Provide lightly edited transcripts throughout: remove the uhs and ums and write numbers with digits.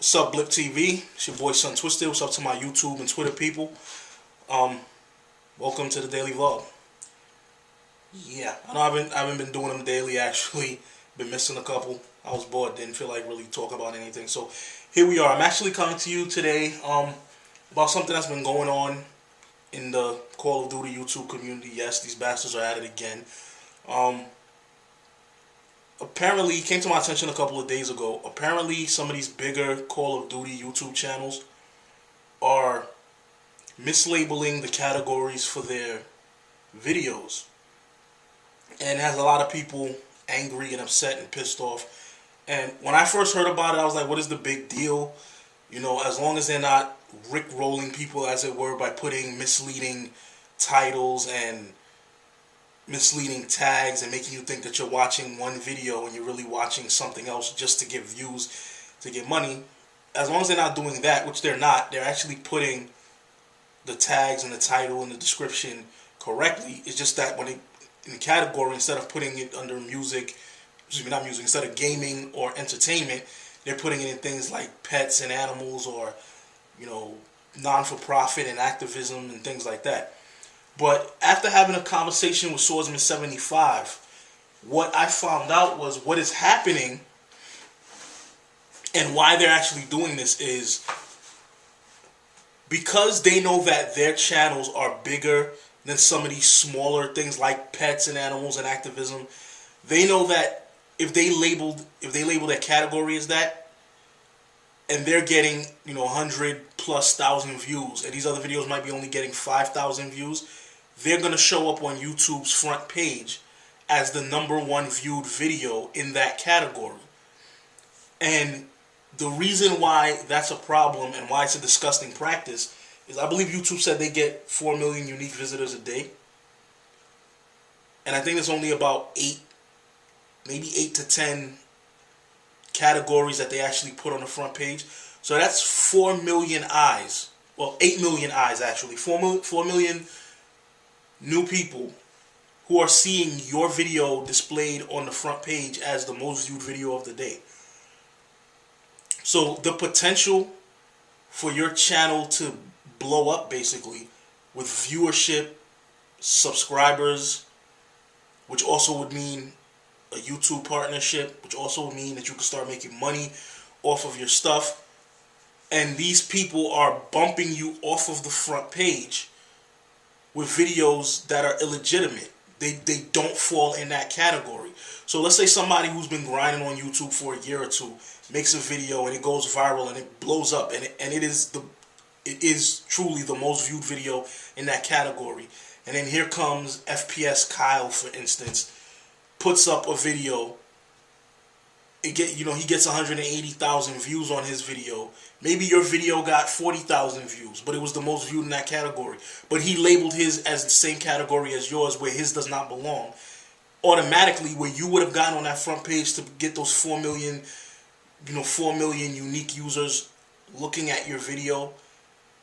What's up, Blip TV? It's your boy Sontwisted. What's up to my YouTube and Twitter people? Welcome to the daily vlog. Yeah, I know I haven't been doing them daily. Actually, been missing a couple. I was bored, didn't feel like really talking about anything. So here we are. I'm actually coming to you today about something that's been going on in the Call of Duty YouTube community. Yes, these bastards are at it again. Apparently, it came to my attention a couple of days ago. Apparently, some of these bigger Call of Duty YouTube channels are mislabeling the categories for their videos, and has a lot of people angry and upset and pissed off. And when I first heard about it, I was like, what is the big deal? You know, as long as they're not rickrolling people, as it were, by putting misleading titles and misleading tags and making you think that you're watching one video and you're really watching something else just to get views, to get money. As long as they're not doing that, which they're not, they're actually putting the tags and the title and the description correctly. It's just that when they, in the category, instead of putting it under music, not music, instead of gaming or entertainment, they're putting it in things like pets and animals, or, you know, non-for-profit and activism and things like that. But after having a conversation with Swordsman 75, what I found out was what is happening and why they're actually doing this is because they know that their channels are bigger than some of these smaller things like pets and animals and activism. They know that if they label their category as that, and they're getting, you know, 100,000+ views, and these other videos might be only getting 5,000 views, they're going to show up on YouTube's front page as the #1 viewed video in that category. And the reason why that's a problem and why it's a disgusting practice is I believe YouTube said they get 4 million unique visitors a day. And I think there's only about 8 to 10 categories that they actually put on the front page. So that's 4 million eyes. Well, 8 million eyes actually. 4 million new people who are seeing your video displayed on the front page as the most viewed video of the day. So the potential for your channel to blow up basically with viewership, subscribers, which also would mean a YouTube partnership, which also would mean that you can start making money off of your stuff, and these people are bumping you off of the front page with videos that are illegitimate. They don't fall in that category. So let's say somebody who's been grinding on YouTube for a year or two makes a video and it goes viral and it blows up, and it is truly the most viewed video in that category. And then here comes FPS Kyle, for instance, puts up a video. He gets 180,000 views on his video. Maybe your video got 40,000 views, but it was the most viewed in that category. But he labeled his as the same category as yours, where his does not belong. Automatically, where you would have gotten on that front page to get those 4 million, 4 million unique users looking at your video.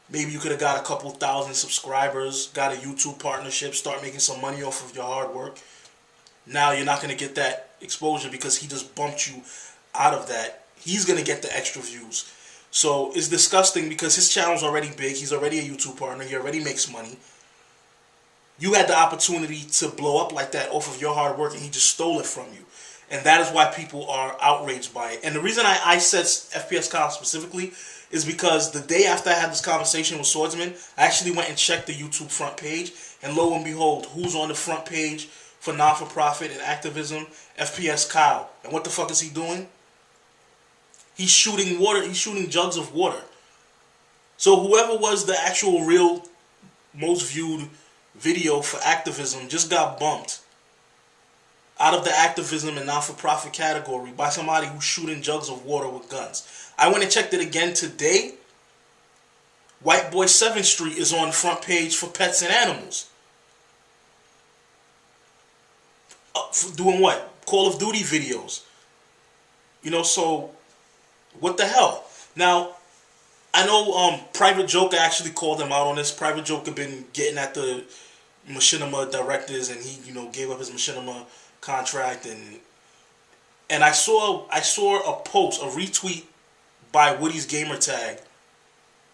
Maybe you could have got a couple thousand subscribers, got a YouTube partnership, start making some money off of your hard work. Now you're not going to get that exposure because he just bumped you out of that. He's going to get the extra views. So it's disgusting because his channel's already big. He's already a YouTube partner. He already makes money. You had the opportunity to blow up like that off of your hard work, and he just stole it from you. And that is why people are outraged by it. And the reason I said FPS Kyle specifically is because the day after I had this conversation with Swordsman, I actually went and checked the YouTube front page, and lo and behold, who's on the front page for non-for-profit and activism? FPS Kyle. And what the fuck is he doing? He's shooting water. He's shooting jugs of water. So whoever was the actual real most viewed video for activism just got bumped out of the activism and non-for-profit category by somebody who's shooting jugs of water with guns. I went and checked it again today. White Boy 7th Street is on the front page for pets and animals. For doing what? Call of Duty videos. So what the hell? Now, I know Private Joker actually called him out on this. Private Joker been getting at the machinima directors, and he, gave up his machinima contract, and I saw a post, a retweet by Woody's gamer tag.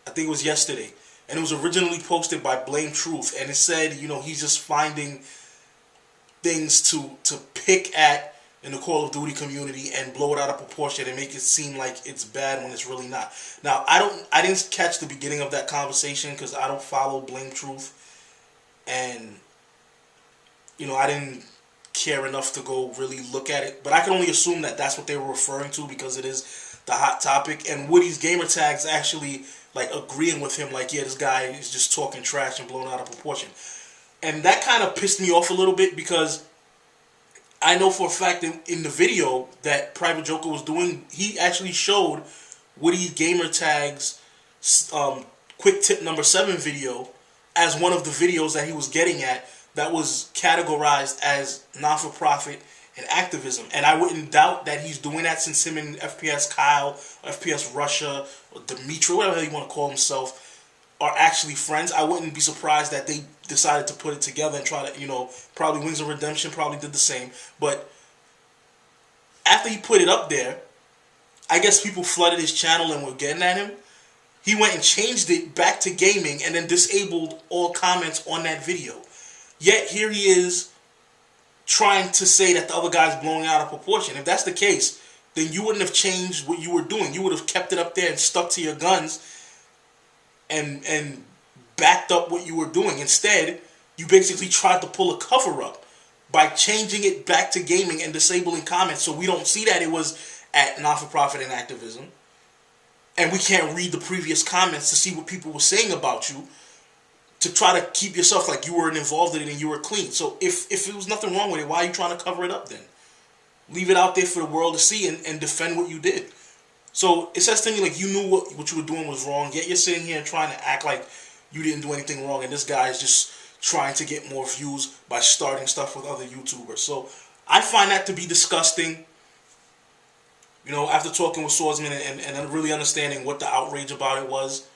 I think it was yesterday. And it was originally posted by Blame Truth. And it said, you know, he's just finding things to pick at in the Call of Duty community and blow it out of proportion and make it seem like it's bad when it's really not. Now, I didn't catch the beginning of that conversation because I don't follow Blame Truth. And, you know, I didn't care enough to go really look at it. But I can only assume that that's what they were referring to because it is the hot topic. And Woody's gamer tags actually like agreeing with him, like, yeah, this guy is just talking trash and blown out of proportion. And that kind of pissed me off a little bit because I know for a fact in the video that Private Joker was doing, he actually showed Woody Gamer Tag's quick tip number 7 video as one of the videos that he was getting at that was categorized as non-for-profit and activism. And I wouldn't doubt that he's doing that since him and FPS Kyle, FPS Russia, or Dimitri, whatever you want to call himself, are actually friends. I wouldn't be surprised that they decided to put it together and try to, you know, probably Wings of Redemption probably did the same. But after he put it up there, I guess people flooded his channel and were getting at him. He went and changed it back to gaming and then disabled all comments on that video. Yet here he is trying to say that the other guy's blowing out of proportion. If that's the case, then you wouldn't have changed what you were doing. You would have kept it up there and stuck to your guns and backed up what you were doing. Instead, you basically tried to pull a cover up by changing it back to gaming and disabling comments so we don't see that it was at non-for-profit and activism. And we can't read the previous comments to see what people were saying about you to try to keep yourself like you weren't involved in it and you were clean. So if it was nothing wrong with it, why are you trying to cover it up then? Leave it out there for the world to see and defend what you did. So it says to me like you knew what you were doing was wrong, yet you're sitting here and trying to act like you didn't do anything wrong, and this guy is just trying to get more views by starting stuff with other YouTubers. So I find that to be disgusting. You know, after talking with Swordsman and really understanding what the outrage about it was,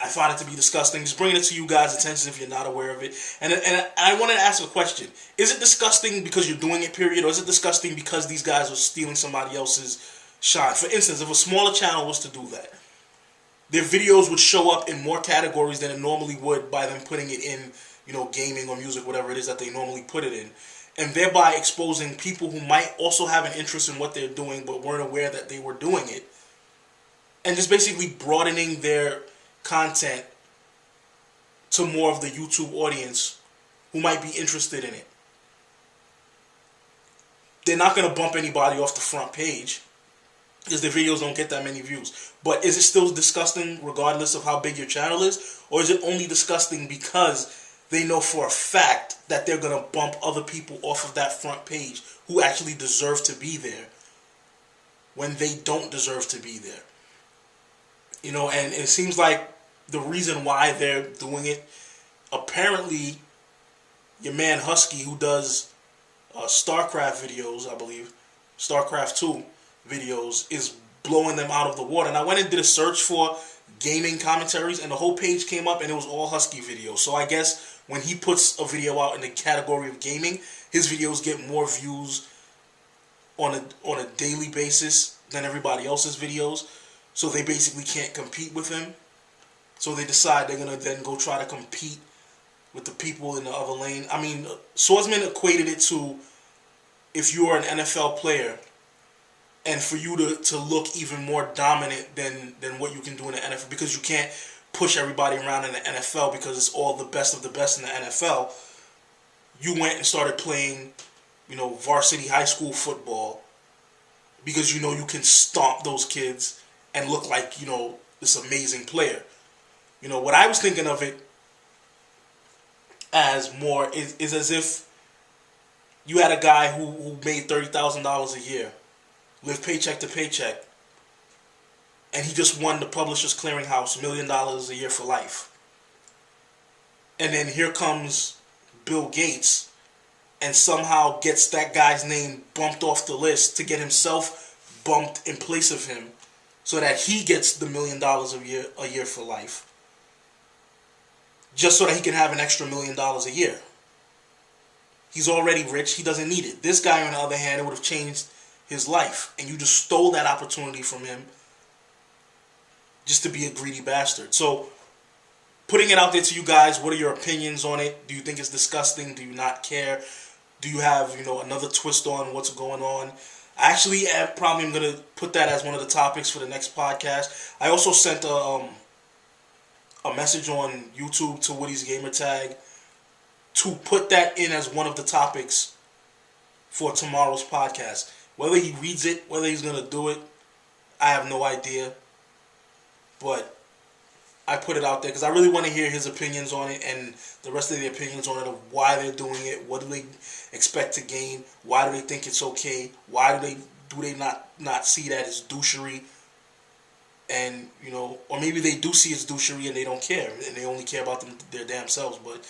I find it to be disgusting. Just bringing it to you guys' attention if you're not aware of it. And I wanted to ask a question. Is it disgusting because you're doing it, period? Or is it disgusting because these guys are stealing somebody else's shine? For instance, if a smaller channel was to do that, their videos would show up in more categories than it normally would by them putting it in, you know, gaming or music, whatever it is that they normally put it in. And thereby exposing people who might also have an interest in what they're doing but weren't aware that they were doing it. And just basically broadening their content to more of the YouTube audience who might be interested in it. They're not going to bump anybody off the front page because their videos don't get that many views. But is it still disgusting regardless of how big your channel is? Or is it only disgusting because they know for a fact that they're going to bump other people off of that front page who actually deserve to be there when they don't deserve to be there? You know, and it seems like the reason why they're doing it, apparently your man Husky, who does StarCraft videos, I believe, StarCraft 2 videos, is blowing them out of the water. And I went and did a search for gaming commentaries, and the whole page came up, and it was all Husky videos. So I guess when he puts a video out in the category of gaming, his videos get more views on a daily basis than everybody else's videos. So they basically can't compete with him. So they decide they're going to then go try to compete with the people in the other lane. I mean, Swordsman equated it to if you are an NFL player and for you to look even more dominant than what you can do in the NFL, because you can't push everybody around in the NFL because it's all the best of the best in the NFL. You went and started playing, you know, varsity high school football because you know you can stomp those kids and look like, you know, this amazing player. You know, what I was thinking of it as more is as if you had a guy who made $30,000 a year, lived paycheck to paycheck, and he just won the Publishers Clearinghouse $1 million a year for life. And then here comes Bill Gates and somehow gets that guy's name bumped off the list to get himself bumped in place of him so that he gets the $1 million a year for life. Just so that he can have an extra $1 million a year. He's already rich. He doesn't need it. This guy, on the other hand, it would have changed his life. And you just stole that opportunity from him just to be a greedy bastard. So, putting it out there to you guys, what are your opinions on it? Do you think it's disgusting? Do you not care? Do you have, another twist on what's going on? I actually probably am going to put that as one of the topics for the next podcast. I also sent a message on YouTube to Woody's Gamertag to put that in as one of the topics for tomorrow's podcast. Whether he reads it, whether he's going to do it, I have no idea. But I put it out there because I really want to hear his opinions on it and the rest of the opinions on it, of why they're doing it, what do they expect to gain, why do they think it's okay, why do they not see that as douchery, and or maybe they do see it as douchery and they don't care and they only care about their damn selves. But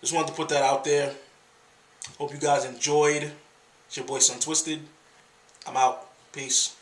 just wanted to put that out there. Hope you guys enjoyed. It's your boy Sontwisted. I'm out. Peace.